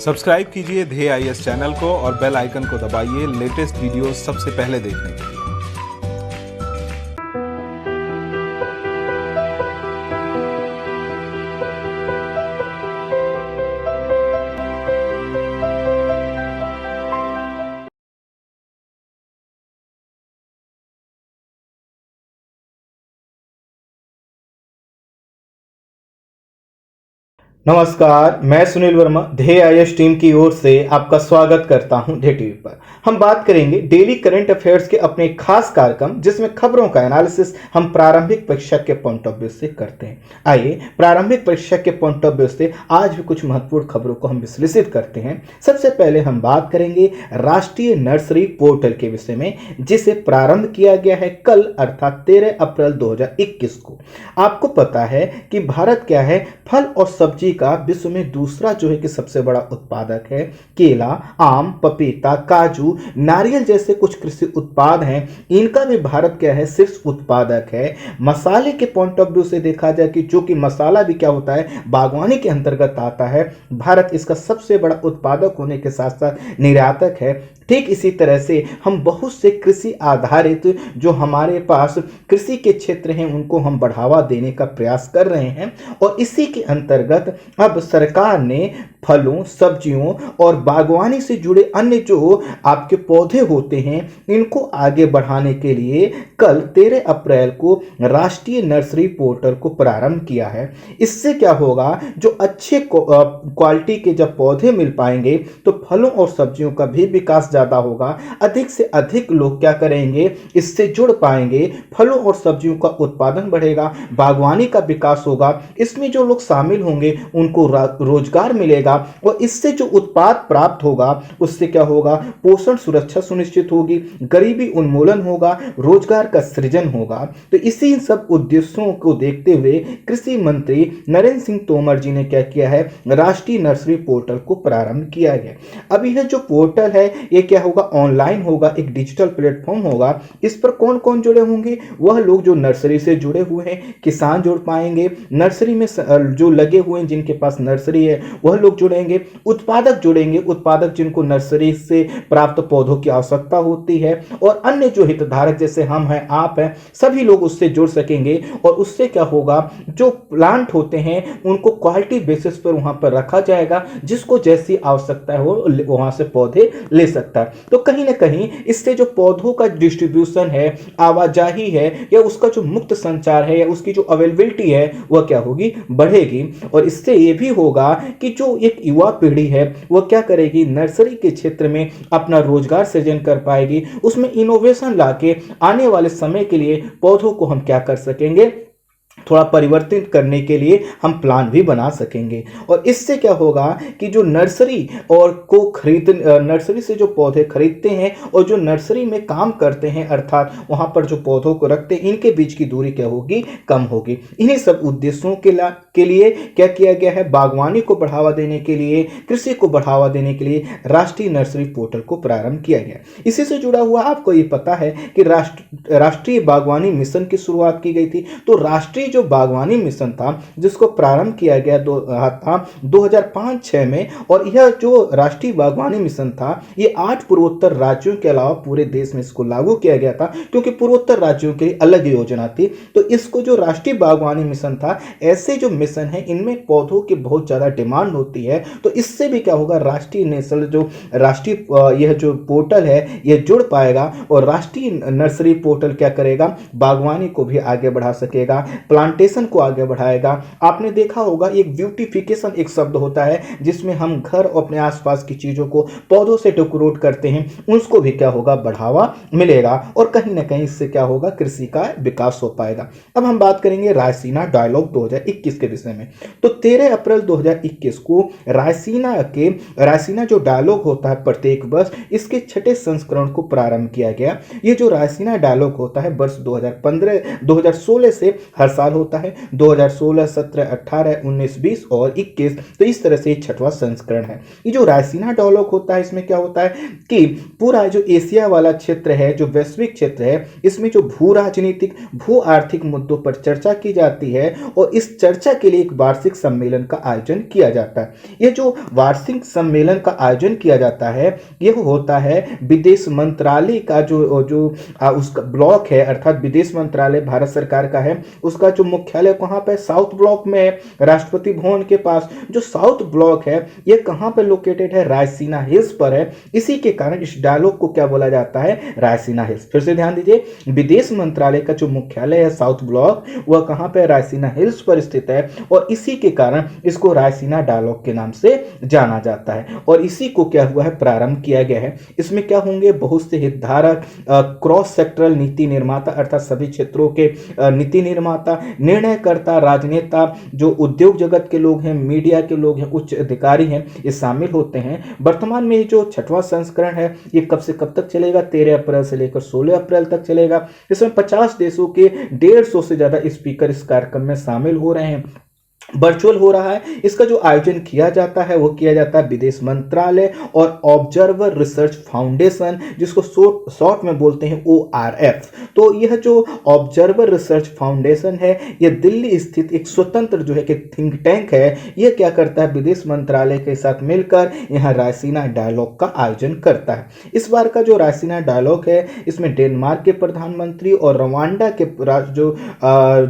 Subscribe कीजिए ध्येय IAS channel को और बेल आइकन को दबाइए लेटेस्ट वीडियो सबसे पहले देखने के लिए। नमस्कार, मैं सुनील वर्मा ध्येय आईएएस टीम की ओर से आपका स्वागत करता हूं ध्येय टीवी पर। हम बात करेंगे डेली करंट अफेयर्स के अपने खास कार्यक्रम जिसमें खबरों का एनालिसिस हम प्रारंभिक परीक्षा के पॉइंट ऑफ व्यू से करते हैं। आइए प्रारंभिक परीक्षा के पॉइंट ऑफ व्यू से आज भी कुछ महत्वपूर्ण खबरों को हम विश्लेषित करते हैं। सबसे पहले हम बात करेंगे राष्ट्रीय नर्सरी पोर्टल के विषय में, जिसे प्रारंभ किया गया है कल अर्थात 13 अप्रैल 2021 को। आपको पता है कि भारत क्या है, फल और सब्जी का विश्व में दूसरा जो है कि सबसे बड़ा उत्पादक है। केला, आम, पपीता, काजू, नारियल जैसे कुछ कृषि उत्पाद हैं, इनका भी भारत क्या है, शीर्ष उत्पादक है। मसाले के पॉइंट ऑफ व्यू से देखा जाए कि जो कि मसाला भी क्या होता है, बागवानी के अंतर्गत आता है। भारत इसका सबसे बड़ा उत्पादक होने के साथ साथ निर्यातक है। ठीक इसी तरह से हम बहुत से कृषि आधारित जो हमारे पास कृषि के क्षेत्र हैं उनको हम बढ़ावा देने का प्रयास कर रहे हैं, और इसी के अंतर्गत अब सरकार ने फलों, सब्जियों और बागवानी से जुड़े अन्य जो आपके पौधे होते हैं इनको आगे बढ़ाने के लिए कल 13 अप्रैल को राष्ट्रीय नर्सरी पोर्टल को प्रारंभ किया है। इससे क्या होगा, जो अच्छे क्वालिटी के जब पौधे मिल पाएंगे तो फलों और सब्जियों का भी विकास ज़्यादा होगा। अधिक से अधिक लोग क्या करेंगे, इससे जुड़ पाएंगे, फलों और सब्जियों का उत्पादन बढ़ेगा, बागवानी का विकास होगा। इसमें जो लोग शामिल होंगे उनको रोजगार मिलेगा, और इससे जो उत्पाद प्राप्त होगा उससे क्या होगा, पोषण सुरक्षा सुनिश्चित होगी, गरीबी उन्मूलन होगा, रोजगार का सृजन होगा। तो इसी सब उद्देश्यों को देखते हुए कृषि मंत्री नरेंद्र सिंह तोमर जी ने क्या किया है, राष्ट्रीय नर्सरी पोर्टल को प्रारंभ किया है। अब यह जो पोर्टल है ये क्या होगा, ऑनलाइन होगा, एक डिजिटल प्लेटफॉर्म होगा। इस पर कौन कौन जुड़े होंगे, वह लोग जो नर्सरी से जुड़े हुए हैं, किसान जुड़ पाएंगे, नर्सरी में जो लगे हुए हैं जिनके पास नर्सरी है वह लोग जुड़ेंगे, उत्पादक जुड़ेंगे, उत्पादक जिनको नर्सरी से प्राप्त पौधों की आवश्यकता होती है, और अन्य जो हितधारक जैसे हम हैं, आप हैं, सभी लोग उससे जुड़ सकेंगे। और उससे क्या होगा, जो प्लांट होते हैं उनको क्वालिटी बेसिस पर वहां पर रखा जाएगा, जिसको जैसी आवश्यकता है वो वहां से पौधे ले सकता है। तो कहीं ना कहीं इससे जो पौधों का डिस्ट्रीब्यूशन है, आवाजाही है, या उसका जो मुक्त संचार है, या उसकी जो अवेलेबिलिटी है वह क्या होगी, बढ़ेगी। और इससे ये भी होगा कि जो एक युवा पीढ़ी है वह क्या करेगी, नर्सरी के क्षेत्र में अपना रोजगार सृजन कर पाएगी, उसमें इनोवेशन लाके आने वाले समय के लिए पौधों को हम क्या कर सकेंगे, थोड़ा परिवर्तित करने के लिए हम प्लान भी बना सकेंगे। और इससे क्या होगा कि जो नर्सरी और को नर्सरी से जो पौधे खरीदते हैं और जो नर्सरी में काम करते हैं, अर्थात वहां पर जो पौधों को रखते हैं, इनके बीच की दूरी क्या होगी, कम होगी। इन्हीं सब उद्देश्यों के लिए क्या किया गया है, बागवानी को बढ़ावा देने के लिए, कृषि को बढ़ावा देने के लिए राष्ट्रीय नर्सरी पोर्टल को प्रारंभ किया गया। इसी से जुड़ा हुआ आपको ये पता है कि राष्ट्रीय बागवानी मिशन की शुरुआत की गई थी। तो राष्ट्रीय जो बागवानी मिशन था जिसको प्रारंभ किया गया था 2005-6 में, और यह जो राष्ट्रीय बागवानी मिशन था ये 8 पूर्वोत्तर राज्यों के अलावा पूरे देश में इसको लागू किया गया था, क्योंकि पूर्वोत्तर राज्यों की अलग योजना थी। तो इसको जो राष्ट्रीय बागवानी मिशन था, ऐसे जो मिशन है इनमें पौधों की बहुत ज्यादा डिमांड होती है। तो इससे भी क्या होगा, राष्ट्रीय नेशनल जो राष्ट्रीय यह जो पोर्टल है यह जुड़ पाएगा, और राष्ट्रीय नर्सरी पोर्टल क्या करेगा, बागवानी को भी आगे बढ़ा सकेगा, प्लांटेशन को आगे बढ़ाएगा। आपने देखा होगा एक ब्यूटिफिकेशन एक शब्द होता है जिसमें हम घर और अपने आसपास की चीजों को पौधों से डेकोरेट करते हैं, उसको भी क्या होगा, बढ़ावा मिलेगा, और कहीं ना कहीं इससे क्या होगा, कृषि का विकास हो पाएगा। अब हम बात करेंगे रायसीना डायलॉग 2021 के विषय में। तो 13 अप्रैल 2021 को रायसीना जो डायलॉग होता है प्रत्येक वर्ष, इसके 6ठे संस्करण को प्रारंभ किया गया। ये जो रायसीना डायलॉग होता है वर्ष 2016 से हर साल होता है 2016, 17, 18, 19, 20 और 21। तो इस तरह से छठवां संस्करण है। ये जो रायसीना डायलॉग होता है इसमें क्या होता है कि पूरा जो एशिया वाला क्षेत्र है, जो वैश्विक क्षेत्र है, इसमें जो भू राजनीतिक भू आर्थिक मुद्दों पर चर्चा की जाती है और इस चर्चा के लिए एक वार्षिक सम्मेलन का आयोजन किया जाता है। यह जो वार्षिक सम्मेलन का आयोजन किया जाता है यह होता है विदेश मंत्रालय का उसका ब्लॉक है, अर्थात विदेश मंत्रालय भारत सरकार का है, उसका जो मुख्यालय कहाँ पे साउथ ब्लॉक में है, राष्ट्रपति भवन के पास। जो साउथ ब्लॉक है यह कहाँ पे लोकेटेड है, रायसीना हिल्स पर है। इसी के कारण इस डायलॉग को क्या बोला जाता है, रायसीना हिल्स। फिर से ध्यान दीजिए, विदेश मंत्रालय का जो मुख्यालय है साउथ ब्लॉक वह कहाँ पे, रायसीना हिल्स पर स्थित है और इसी के कारण इसको रायसीना डायलॉग के नाम से जाना जाता है। और इसी को क्या हुआ है, प्रारंभ किया गया है। इसमें क्या होंगे, बहुत से हितधारक, क्रॉस सेक्टरल नीति निर्माता अर्थात सभी क्षेत्रों के नीति निर्माता, निर्णयकर्ता, राजनेता, जो उद्योग जगत के लोग हैं, मीडिया के लोग हैं, उच्च अधिकारी हैं, ये शामिल होते हैं। वर्तमान में जो छठवां संस्करण है ये कब से कब तक चलेगा, 13 अप्रैल से लेकर 16 अप्रैल तक चलेगा। इसमें 50 देशों के 150 से ज्यादा स्पीकर इस कार्यक्रम में शामिल हो रहे हैं। वर्चुअल हो रहा है। इसका जो आयोजन किया जाता है वो किया जाता है विदेश मंत्रालय और ऑब्जर्वर रिसर्च फाउंडेशन, जिसको शॉर्ट में बोलते हैं ORF। तो यह जो ऑब्जर्वर रिसर्च फाउंडेशन है यह दिल्ली स्थित एक स्वतंत्र जो है कि थिंक टैंक है। यह क्या करता है, विदेश मंत्रालय के साथ मिलकर यहाँ रायसीना डायलॉग का आयोजन करता है। इस बार का जो रायसीना डायलॉग है इसमें डेनमार्क के प्रधानमंत्री और रवांडा के जो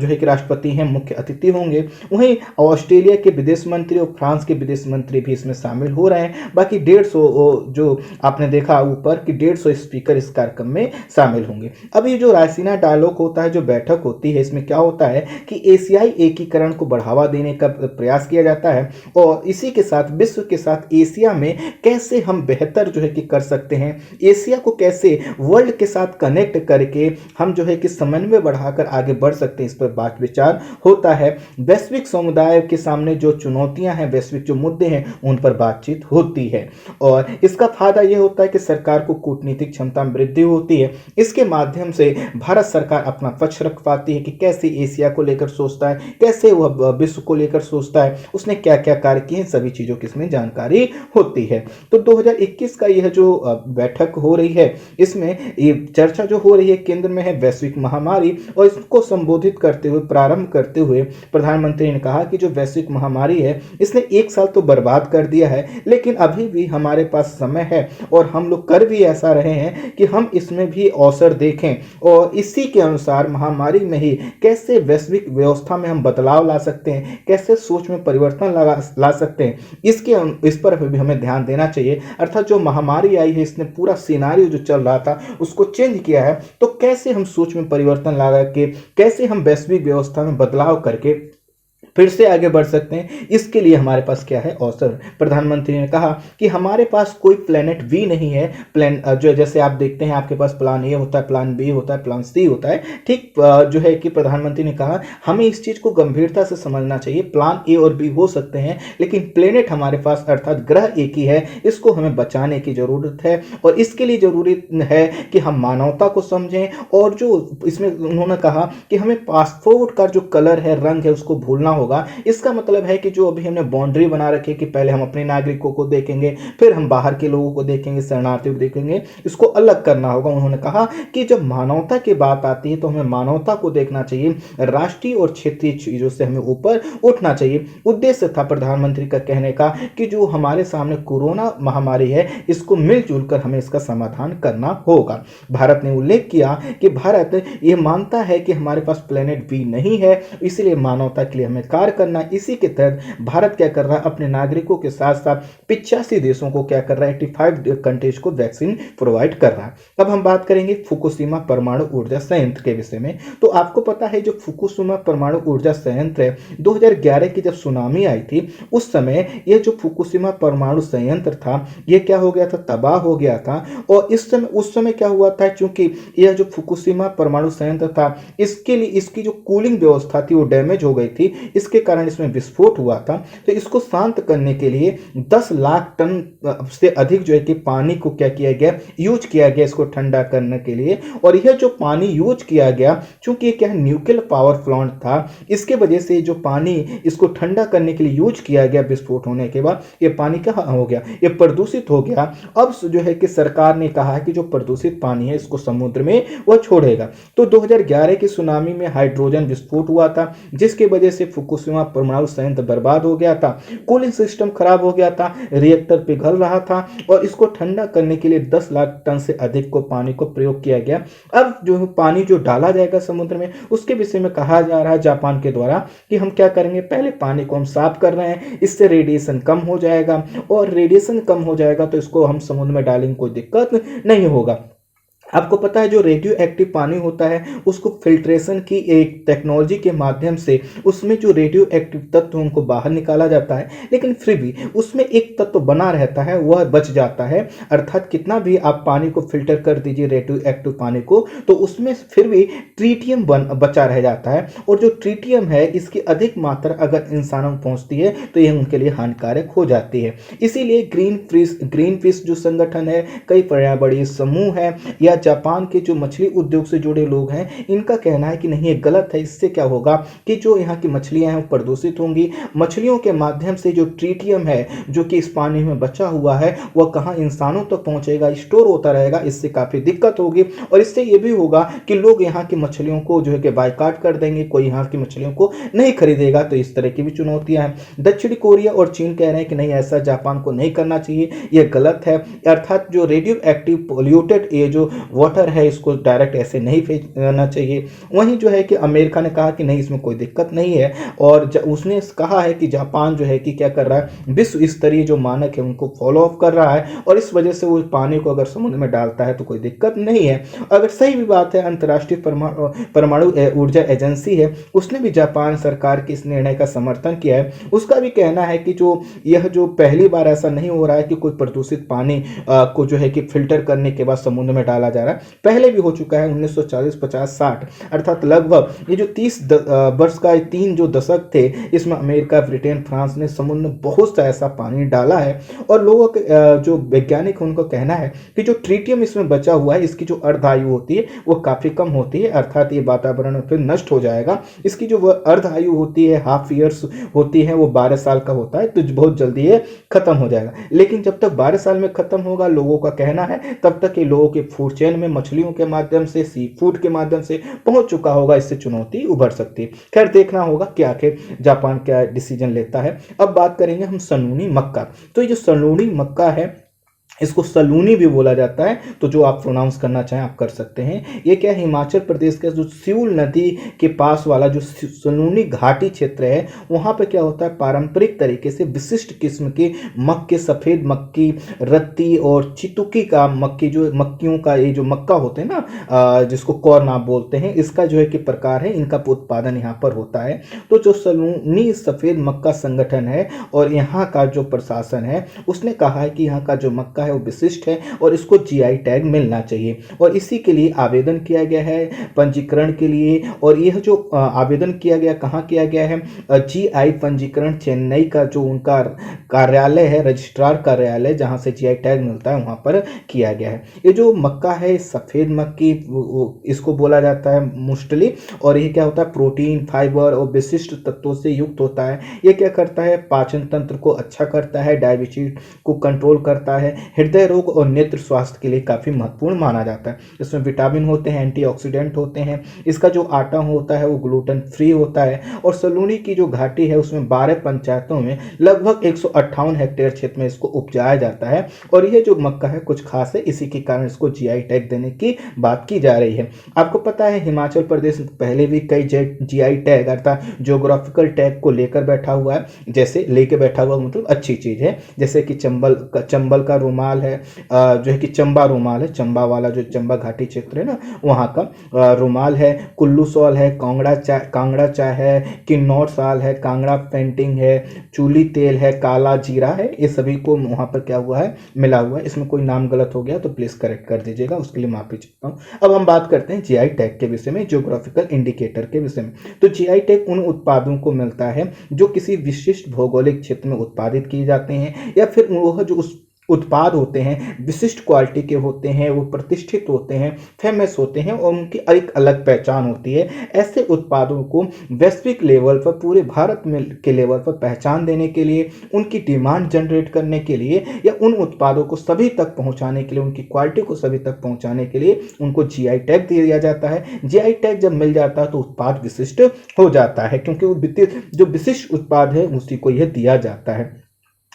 है कि राष्ट्रपति हैं मुख्य अतिथि होंगे। वहीं ऑस्ट्रेलिया के विदेश मंत्री और फ्रांस के विदेश मंत्री भी इसमें शामिल हो रहे हैं। बाकी 150 जो आपने देखा ऊपर कि 150 स्पीकर इस कार्यक्रम में शामिल होंगे। अब ये जो रायसीना डायलॉग होता है, जो बैठक होती है, इसमें क्या होता है कि एशियाई एकीकरण को बढ़ावा देने का प्रयास किया जाता है और इसी के साथ विश्व के साथ एशिया में कैसे हम बेहतर जो है कि कर सकते हैं, एशिया को कैसे वर्ल्ड के साथ कनेक्ट करके हम जो है कि समन्वय बढ़ाकर आगे बढ़ सकते हैं, इस पर बात विचार होता है। वैश्विक समुदाय के सामने जो चुनौतियां हैं, वैश्विक जो मुद्दे हैं, उन पर बातचीत होती है और इसका फायदा यह होता है कि सरकार को कूटनीतिक क्षमता में वृद्धि होती है। इसके माध्यम से भारत सरकार अपना पक्ष रख पाती है कि कैसे एशिया को लेकर सोचता है, कैसे वह विश्व को लेकर सोचता है, उसने क्या क्या कार्य किए हैं, सभी चीजों की इसमें जानकारी होती है। तो 2021 का यह जो बैठक हो रही है इसमें ये चर्चा जो हो रही है केंद्र में है वैश्विक महामारी, और इसको संबोधित करते हुए, प्रारंभ करते हुए प्रधानमंत्री ने कहा कि जो वैश्विक महामारी है इसने एक साल तो बर्बाद कर दिया है, लेकिन अभी भी हमारे पास समय है और हम लोग कर भी ऐसा रहे हैं कि हम इसमें भी अवसर देखें और इसी के अनुसार महामारी में ही कैसे वैश्विक व्यवस्था में हम बदलाव ला सकते हैं, कैसे सोच में परिवर्तन ला सकते हैं, इस पर भी हमें ध्यान देना चाहिए। अर्थात जो महामारी आई है इसने पूरा सिनारियो जो चल रहा था उसको चेंज किया है, तो कैसे हम सोच में परिवर्तन ला के कैसे हम वैश्विक व्यवस्था में बदलाव करके फिर से आगे बढ़ सकते हैं, इसके लिए हमारे पास क्या है अवसर। प्रधानमंत्री ने कहा कि हमारे पास कोई प्लेनेट बी नहीं है। प्लान जो जैसे आप देखते हैं आपके पास प्लान ए होता है, प्लान बी होता है, प्लान सी होता है, ठीक जो है कि प्रधानमंत्री ने कहा हमें इस चीज को गंभीरता से समझना चाहिए। प्लान ए और बी हो सकते हैं लेकिन प्लेनेट हमारे पास अर्थात ग्रह एक ही है, इसको हमें बचाने की जरूरत है और इसके लिए जरूरी है कि हम मानवता को समझें। और जो इसमें उन्होंने कहा कि हमें पासपोर्ट का जो कलर है, रंग है, उसको भूलना होगा। इसका मतलब है कि जो अभी हमने बाउंड्री बना रखी है कि पहले हम अपने नागरिकों को देखेंगे, फिर हम बाहर के लोगों को देखेंगे, शरणार्थियों को देखेंगे, इसको अलग करना होगा। उन्होंने कहा कि जब मानवता की बात आती है तो हमें मानवता को देखना चाहिए, राष्ट्रीय और क्षेत्रीय चीजों से हमें ऊपर उठना चाहिए। उद्देश्य था प्रधानमंत्री का कहने का कि जो हमारे सामने कोरोना महामारी है इसको मिलजुल कर हमें इसका समाधान करना होगा। भारत ने उल्लेख किया कि भारत ये मानता है कि हमारे पास प्लेनेट बी नहीं है, इसलिए मानवता के लिए हमें कार्य करना। इसी के तहत भारत क्या कर रहा है, अपने नागरिकों के साथ साथ 85 देशों को क्या कर रहा है, 85 कंट्रीज को वैक्सीन प्रोवाइड कर रहा है। अब हम बात करेंगे फुकुशिमा परमाणु ऊर्जा संयंत्र के विषय में। तो आपको पता है जो फुकुशिमा परमाणु ऊर्जा संयंत्र है, 2011 की जब सुनामी आई थी उस समय यह जो फुकुशिमा परमाणु संयंत्र था यह क्या हो गया था, तबाह हो गया था। और उस समय क्या हुआ था, क्योंकि यह जो फुकुशिमा परमाणु संयंत्र था इसके लिए इसकी जो कूलिंग व्यवस्था थी वो डैमेज हो गई थी। इसके कारण इसमें विस्फोट हुआ था। तो इसको शांत करने के लिए 10 लाख टन से अधिक जो है कि पानी को क्या किया गया, यूज किया गया इसको ठंडा करने के लिए। और यह जो पानी यूज किया गया, चूंकि ये क्या है न्यूक्लियर पावर प्लांट था, इसके वजह से जो पानी इसको ठंडा करने के लिए यूज किया गया विस्फोट होने के बाद, ये पानी क्या हो गया, ये प्रदूषित हो गया। अब जो है कि सरकार ने कहा है कि जो प्रदूषित पानी है इसको समुद्र में वह छोड़ेगा। तो 2011 की सुनामी में हाइड्रोजन विस्फोट हुआ था, जिसकी वजह से फुकुशिमा परमाणु संयंत्र बर्बाद हो गया था, कूलिंग सिस्टम खराब हो गया था, रिएक्टर पिघल रहा था और इसको ठंडा करने के लिए 10 लाख टन से अधिक को पानी को प्रयोग किया गया। अब जो पानी जो डाला जाएगा समुद्र में, उसके विषय में कहा जा रहा है जापान के द्वारा कि हम क्या करेंगे, पहले पानी को हम साफ कर रहे हैं, इससे रेडिएशन कम हो जाएगा और रेडिएशन कम हो जाएगा तो इसको हम समुद्र में डालेंगे, कोई दिक्कत नहीं होगा। आपको पता है जो रेडियो एक्टिव पानी होता है उसको फिल्ट्रेशन की एक टेक्नोलॉजी के माध्यम से उसमें जो रेडियो एक्टिव तत्व उनको बाहर निकाला जाता है, लेकिन फिर भी उसमें एक तत्व बना रहता है, वह बच जाता है। अर्थात कितना भी आप पानी को फिल्टर कर दीजिए रेडियो एक्टिव पानी को, तो उसमें फिर भी ट्रीटियम बचा रह जाता है। और जो ट्रीटियम है इसकी अधिक मात्रा अगर इंसानों में पहुंचती है तो यह उनके लिए हानिकारक हो जाती है। इसीलिए ग्रीन फिश जो संगठन है, कई पर्यावरणीय समूह है या जापान के जो मछली उद्योग से जुड़े लोग हैं, इनका कहना है कि नहीं ये गलत है। इससे क्या होगा कि जो यहाँ की मछलियां हैं वो प्रदूषित होंगी। मछलियों के माध्यम से जो ट्रीटियम है जो कि इस पानी में बचा हुआ है वह कहाँ इंसानों तक पहुंचेगा, स्टोर होता रहेगा, इससे काफ़ी दिक्कत होगी। और इससे ये भी होगा कि लोग यहाँ की मछलियों को जो है कि बायकाट कर देंगे, कोई यहाँ की मछलियों को नहीं खरीदेगा। तो इस तरह की भी चुनौतियाँ हैं। दक्षिण कोरिया और चीन कह रहे हैं कि नहीं ऐसा जापान को नहीं करना चाहिए, यह गलत है। अर्थात जो रेडियो एक्टिव पोल्यूटेड ये जो वाटर है इसको डायरेक्ट ऐसे नहीं फेंकना चाहिए। वहीं जो है कि अमेरिका ने कहा कि नहीं इसमें कोई दिक्कत नहीं है और उसने कहा है कि जापान जो है कि क्या कर रहा है, विश्व स्तरीय जो मानक है उनको फॉलो अप कर रहा है और इस वजह से वो पानी को अगर समुद्र में डालता है तो कोई दिक्कत नहीं है। अगर सही भी बात है, अंतर्राष्ट्रीय परमाणु ऊर्जा एजेंसी है उसने भी जापान सरकार के इस निर्णय का समर्थन किया है। उसका भी कहना है कि यह जो पहली बार ऐसा नहीं हो रहा है कि कोई प्रदूषित पानी को जो है कि फिल्टर करने के बाद समुद्र में डाला जा रहा है, पहले भी हो चुका है 1940, 50, 60 अर्थात लगभग ये जो 30 वर्ष का 3 जो दशक थे, इसमें अमेरिका, ब्रिटेन, फ्रांस ने समुद्र में बहुत सा ऐसा पानी डाला है। और लोगों के जो वैज्ञानिक उनको कहना है कि जो ट्रीटियम इसमें बचा हुआ है इसकी जो अर्धायु होती है वो काफ़ी कम होती है, अर्थात ये वातावरण में फिर नष्ट हो जाएगा। इसकी जो अर्धायु होती है, हाफ ईयर्स होती है, वो 12 साल का होता है, तो बहुत जल्दी ये खत्म हो जाएगा। लेकिन जब तक 12 साल में खत्म होगा, लोगों का कहना है, तब तक ये लोगों के फूड चेन में मछलियों के माध्यम से, सी फूड के माध्यम से पहुंच चुका होगा। इससे चुनौती उभर सकती है। खैर देखना होगा कि आखिर जापान क्या डिसीजन लेता है। अब बात करेंगे हम सनूनी मक्का। तो ये जो सनूनी मक्का है इसको सलूनी भी बोला जाता है, तो जो आप प्रोनाउंस करना चाहें आप कर सकते हैं। ये क्या है, हिमाचल प्रदेश का जो सियूल नदी के पास वाला जो सलूनी घाटी क्षेत्र है, वहाँ पे क्या होता है, पारंपरिक तरीके से विशिष्ट किस्म की मक्के, सफ़ेद मक्की, रत्ती और चितुकी का मक्की, जो मक्कियों का ये जो मक्का होते हैं ना, जिसको कॉर्न आप बोलते हैं, इसका जो है कि प्रकार है, इनका उत्पादन यहाँ पर होता है। तो जो सलूनी सफ़ेद मक्का संगठन है और यहाँ का जो प्रशासन है उसने कहा है कि यहाँ का जो मक्का है वो विशिष्ट है और इसको जीआई टैग मिलना चाहिए। और इसी के लिए आवेदन किया गया है पंजीकरण के लिए। और यह जो आवेदन किया गया कहाँ किया गया है, जीआई पंजीकरण चेन्नई का जो उनका कार्यालय है, रजिस्ट्रार कार्यालय जहाँ से जीआई टैग मिलता है, वहाँ पर किया गया है। ये जो मक्का है सफ़ेद मक्की, इसको बोला जाता है मुस्टली। और ये क्या होता है, प्रोटीन, फाइबर और विशिष्ट तत्वों से युक्त होता है। ये क्या करता है, पाचन तंत्र को अच्छा करता है, डायबिटीज को कंट्रोल करता है, हृदय रोग और नेत्र स्वास्थ्य के लिए काफ़ी महत्वपूर्ण माना जाता है। इसमें विटामिन होते हैं, एंटीऑक्सीडेंट होते हैं। इसका जो आटा होता है वो ग्लूटेन फ्री होता है। और सलूनी की जो घाटी है उसमें 12 पंचायतों में लगभग 158 हेक्टेयर क्षेत्र में इसको उपजाया जाता है। और यह जो मक्का है कुछ खास है, इसी के कारण इसको जीआई टैग देने की बात की जा रही है। आपको पता है हिमाचल प्रदेश पहले भी कई जीआई टैग अर्थात जियोग्राफिकल टैग को लेकर बैठा हुआ है। जैसे लेके बैठा हुआ मतलब अच्छी चीज़ है, जैसे कि चंबल का रोमांच रुमाल है, जो है कि चंबा रुमाल है, चंबा वाला जो चंबा घाटी क्षेत्र है ना वहाँ का रुमाल है, कुल्लू शॉल है, कांगड़ा चाय है, किन्नौर शाल है, कांगड़ा पेंटिंग है, चूली तेल है, काला जीरा है, ये सभी को वहाँ पर क्या हुआ है मिला हुआ है। इसमें कोई नाम गलत हो गया तो प्लीज़ करेक्ट कर दीजिएगा, उसके लिए माफी चाहता हूँ। अब हम बात करते हैं जीआई टैग के विषय में, ज्योग्राफिकल इंडिकेटर के विषय में। तो जीआई टैग उन उत्पादों को मिलता है जो किसी विशिष्ट भौगोलिक क्षेत्र में उत्पादित किए जाते हैं, या फिर वह जो उस उत्पाद होते हैं विशिष्ट क्वालिटी के होते हैं, वो प्रतिष्ठित होते हैं, फेमस होते हैं और उनकी एक अलग पहचान होती है। ऐसे उत्पादों को वैश्विक लेवल पर, पूरे भारत में के लेवल पर पहचान देने के लिए, उनकी डिमांड जनरेट करने के लिए, या उन उत्पादों को सभी तक पहुंचाने के लिए, उनकी क्वालिटी को सभी तक पहुंचाने के लिए उनको जीआई टैग दिया जाता है। जीआई टैग जब मिल जाता है तो उत्पाद विशिष्ट हो जाता है, क्योंकि वो जो विशिष्ट उत्पाद है उसी को यह दिया जाता है।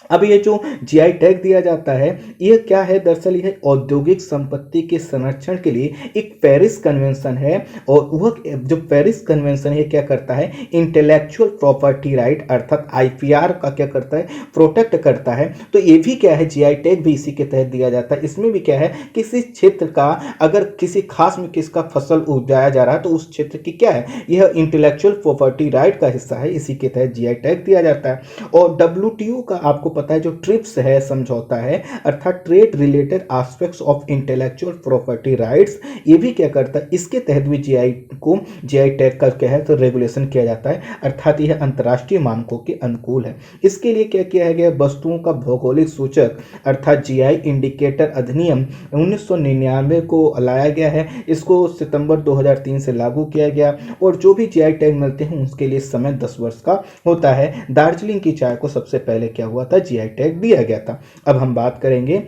अब ये जो जीआई टैग दिया जाता है ये क्या है, दरअसल यह औद्योगिक संपत्ति के संरक्षण के लिए एक पेरिस कन्वेंशन है। और वह जो पेरिस कन्वेंशन है क्या करता है, इंटेलेक्चुअल प्रॉपर्टी राइट अर्थात आईपीआर का क्या करता है, प्रोटेक्ट करता है। तो ये भी क्या है, जीआई टैग भी इसी के तहत दिया जाता है। इसमें भी क्या है, किसी क्षेत्र का अगर किसी खास में किसका फसल उपजाया जा रहा है तो उस क्षेत्र की क्या है, यह इंटेलेक्चुअल प्रॉपर्टी राइट का हिस्सा है, इसी के तहत जीआई टैग दिया जाता है। और डब्ल्यूटीओ का आपको पता है जो ट्रिप्स है समझौता है, अर्थात trade related aspects of intellectual property rights, ये भी क्या करता है, इसके तहत भी जीआई टैग का क्या है तो रेगुलेशन किया जाता है, अर्थात यह अंतर्राष्ट्रीय मानकों के अनुकूल है। इसके लिए क्या किया गया, वस्तुओं का भौगोलिक सूचक अर्थात जीआई इंडिकेटर अधिनियम 1999 को लाया गया है। इसको सितंबर 2003 से लागू किया गया और जो भी जीआई टैग मिलते हैं उसके लिए समय 10 वर्ष का होता है। दार्जिलिंग की चाय को सबसे पहले क्या हुआ था, जीआई टैग दिया गया था। अब हम बात करेंगे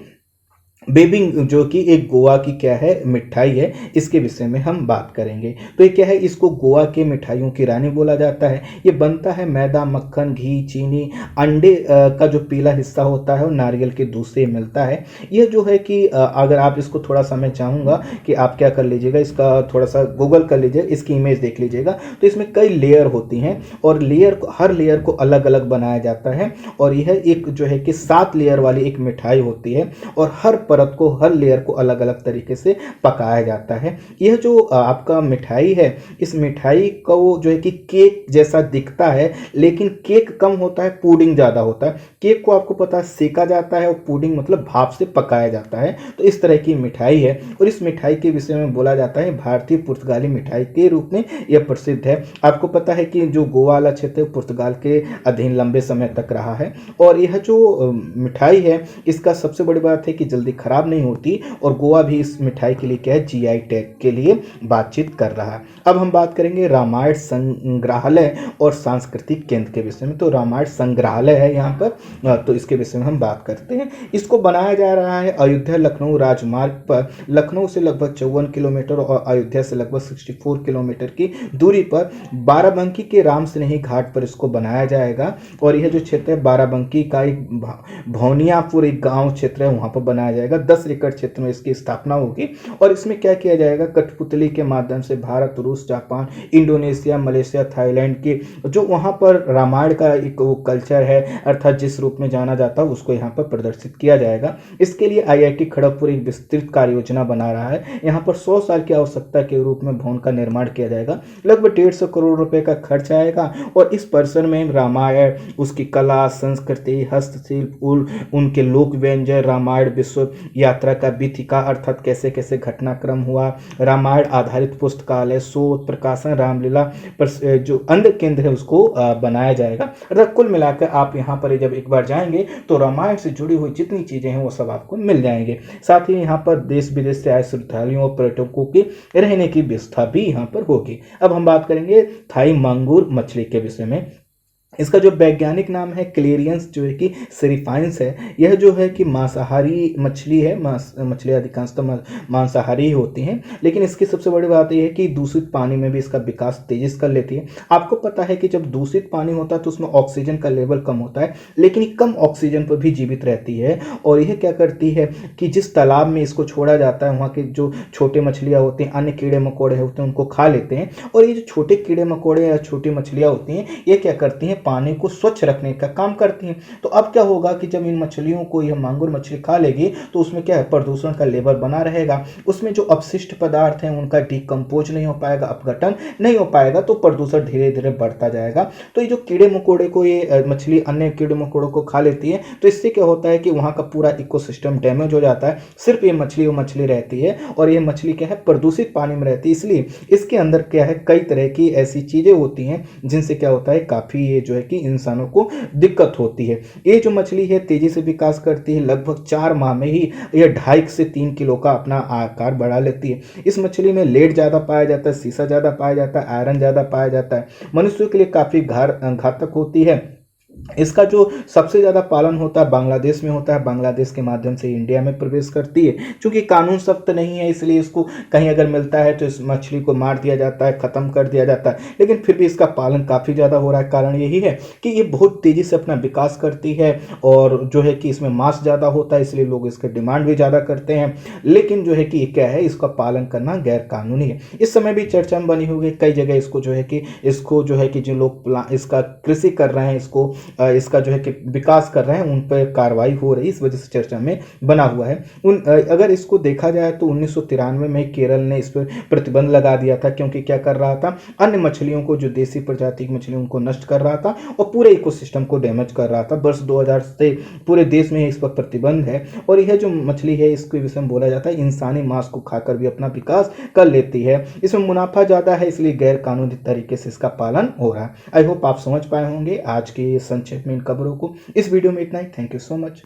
बेबिंग, जो कि एक गोवा की क्या है मिठाई है, इसके विषय में हम बात करेंगे। तो ये क्या है, इसको गोवा के मिठाइयों की रानी बोला जाता है। ये बनता है मैदा, मक्खन, घी, चीनी, अंडे का जो पीला हिस्सा होता है और नारियल के दूध से मिलता है। यह जो है कि अगर आप इसको थोड़ा सा मैं चाहूँगा कि आप क्या कर लीजिएगा, इसका थोड़ा सा गूगल कर लीजिए, इसकी इमेज देख लीजिएगा। तो इसमें कई लेयर होती हैं और हर लेयर को अलग अलग बनाया जाता है। और यह एक जो है कि 7 लेयर वाली एक मिठाई होती है और हर परत को, हर लेयर को अलग अलग तरीके से पकाया जाता है। यह जो आपका मिठाई है, इस मिठाई को जो है कि केक जैसा दिखता है, लेकिन केक कम होता है, पुडिंग ज़्यादा होता है। केक को आपको पता है सेका जाता है और पुडिंग मतलब भाप से पकाया जाता है। तो इस तरह की मिठाई है और इस मिठाई के विषय में बोला जाता है भारतीय पुर्तगाली मिठाई के रूप में यह प्रसिद्ध है। आपको पता है कि जो गोवा वाला क्षेत्र पुर्तगाल के अधीन लंबे समय तक रहा है। और यह जो मिठाई है इसका सबसे बड़ी बात है कि जल्दी खराब नहीं होती और गोवा भी इस मिठाई के लिए क्या है, जीआई टैग के लिए बातचीत कर रहा है। अब हम बात करेंगे रामायण संग्रहालय और सांस्कृतिक केंद्र के विषय में। तो रामायण संग्रहालय है यहाँ पर, तो इसके विषय में हम बात करते हैं। इसको बनाया जा रहा है अयोध्या लखनऊ राजमार्ग पर, लखनऊ से लगभग 54 किलोमीटर और अयोध्या से लगभग 64 किलोमीटर की दूरी पर बाराबंकी के राम स्नेही घाट पर इसको बनाया जाएगा। और यह जो क्षेत्र है बाराबंकी का एक भौनियापुर एक गांव क्षेत्र है, वहां पर बनाया जाएगा। 10 एकड़ क्षेत्र में इसकी स्थापना होगी। और इसमें क्या किया जाएगा, कठपुतली के माध्यम से भारत, रूस, जापान, इंडोनेशिया, मलेशिया, थाईलैंड के जो वहां पर रामायण का एक कल्चर है अर्थात जिस रूप में जाना जाता है उसको यहाँ पर प्रदर्शित किया जाएगा। इसके लिए आईआईटी खड़गपुर एक विस्तृत कार्य योजना बना रहा है। यहाँ पर 100 साल की आवश्यकता के रूप में भवन का निर्माण किया जाएगा। लगभग 150 करोड़ रुपए का खर्च आएगा और इस परिसर में रामायण, उसकी कला, संस्कृति, हस्तशिल्प, उनके लोक व्यंजन, रामायण विश्व यात्रा का बीथिका अर्थात कैसे कैसे घटनाक्रम हुआ, रामायण आधारित पुस्तकालय, शोध, प्रकाशन, रामलीला पर जो अन्य केंद्र है उसको बनाया जाएगा। अर्थात कुल मिलाकर आप यहाँ पर जब एक बार जाएंगे तो रामायण से जुड़ी हुई जितनी चीजें हैं वो सब आपको मिल जाएंगे। साथ ही यहाँ पर देश विदेश से आए श्रद्धालुओं और पर्यटकों की रहने की व्यवस्था भी यहाँ पर होगी। अब हम बात करेंगे थाई मांगूर मछली के विषय में। इसका जो वैज्ञानिक नाम है क्लेरियंस जो है कि सेरिफाइंस है। यह जो है कि मांसाहारी मछली है। मछलियाँ अधिकांशतः मांसाहारी ही होती हैं, लेकिन इसकी सबसे बड़ी बात यह है कि दूषित पानी में भी इसका विकास तेजी से कर लेती है। आपको पता है कि जब दूषित पानी होता है तो उसमें ऑक्सीजन का लेवल कम होता है, लेकिन कम ऑक्सीजन पर भी जीवित रहती है। और यह क्या करती है कि जिस तालाब में इसको छोड़ा जाता है वहाँ के जो छोटे मछलियाँ होती हैं, अन्य कीड़े मकोड़े होते हैं, उनको खा लेते हैं। और ये जो छोटे कीड़े मकोड़े या छोटी मछलियाँ होती हैं ये क्या करती हैं, पानी को स्वच्छ रखने का काम करती हैं। तो अब क्या होगा कि जब इन मछलियों को यह मांगुर मछली खा लेगी तो उसमें क्या है, प्रदूषण का लेवल बना रहेगा, उसमें जो अपशिष्ट पदार्थ हैं उनका डिकम्पोज नहीं हो पाएगा, अपघटन नहीं हो पाएगा, तो प्रदूषण धीरे धीरे बढ़ता जाएगा। तो ये जो कीड़े मकोड़े को ये मछली अन्य कीड़े मकोड़ों को खा लेती है, तो इससे क्या होता है कि वहाँ का पूरा इकोसिस्टम डैमेज हो जाता है। सिर्फ ये मछली वो मछली रहती है और ये मछली क्या है, प्रदूषित पानी में रहती है, इसलिए इसके अंदर क्या है, कई तरह की ऐसी चीज़ें होती हैं जिनसे क्या होता है, काफ़ी ये जो है कि इंसानों को दिक्कत होती है। ये जो मछली है तेज़ी से विकास करती है, लगभग 4 माह में ही यह 2.5 से 3 किलो का अपना आकार बढ़ा लेती है। इस मछली में लेड ज़्यादा पाया जाता है, सीसा ज़्यादा पाया जाता है, आयरन ज़्यादा पाया जाता है, मनुष्यों के लिए काफ़ी घातक होती है। इसका जो सबसे ज़्यादा पालन होता है बांग्लादेश में होता है, बांग्लादेश के माध्यम से इंडिया में प्रवेश करती है। क्योंकि कानून सख्त नहीं है इसलिए इसको कहीं अगर मिलता है तो इस मछली को मार दिया जाता है, ख़त्म कर दिया जाता है, लेकिन फिर भी इसका पालन काफ़ी ज़्यादा हो रहा है। कारण यही है कि ये बहुत तेज़ी से अपना विकास करती है और जो है कि इसमें मांस ज़्यादा होता है, इसलिए लोग इसके डिमांड भी ज़्यादा करते हैं। लेकिन जो है कि ये क्या है, इसका पालन करना गैर कानूनी है। इस समय भी चर्चा में बनी हुई है, कई जगह इसको जो है कि जो लोग इसका कृषि कर रहे हैं, इसका जो है कि विकास कर रहे हैं, उन पर कार्रवाई हो रही है, इस वजह से चर्चा में बना हुआ है। अगर इसको देखा जाए तो 1993 में केरल ने इस पर प्रतिबंध लगा दिया था, क्योंकि क्या कर रहा था, अन्य मछलियों को, जो देसी प्रजाति की मछलियों को नष्ट कर रहा था और पूरे इकोसिस्टम को डैमेज कर रहा था। वर्ष 2000 से पूरे देश में इस पर प्रतिबंध है और यह जो मछली है इसके विषय में बोला जाता है इंसानी मांस को खाकर भी अपना विकास कर लेती है। इसमें मुनाफा ज़्यादा है, इसलिए गैर कानूनी तरीके से इसका पालन हो रहा है। आई होप आप समझ पाए होंगे आज के संक्षेप में इन खबरों को। इस वीडियो में इतना ही। Thank you so much.